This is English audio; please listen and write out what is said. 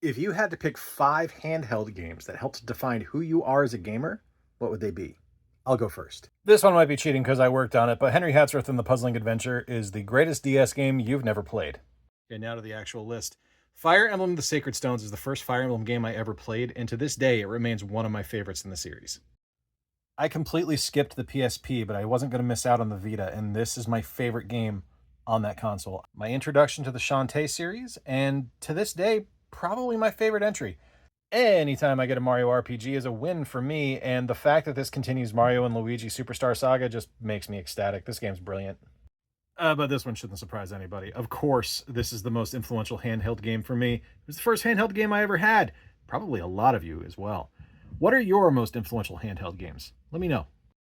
If you had to pick 5 handheld games that helped define who you are as a gamer, what would they be? I'll go first. This one might be cheating because I worked on it, but Henry Hatsworth and the Puzzling Adventure is the greatest DS game you've never played. Okay, now to the actual list. Fire Emblem The Sacred Stones is the first Fire Emblem game I ever played, and to this day, it remains one of my favorites in the series. I completely skipped the PSP, but I wasn't going to miss out on the Vita, and this is my favorite game on that console. My introduction to the Shantae series, and to this day, probably my favorite entry. Anytime I get a Mario RPG is a win for me, and the fact that this continues Mario and Luigi Superstar Saga just makes me ecstatic. This game's brilliant. But this one shouldn't surprise anybody. Of course, this is the most influential handheld game for me. It was the first handheld game I ever had. Probably a lot of you as well. What are your most influential handheld games? Let me know.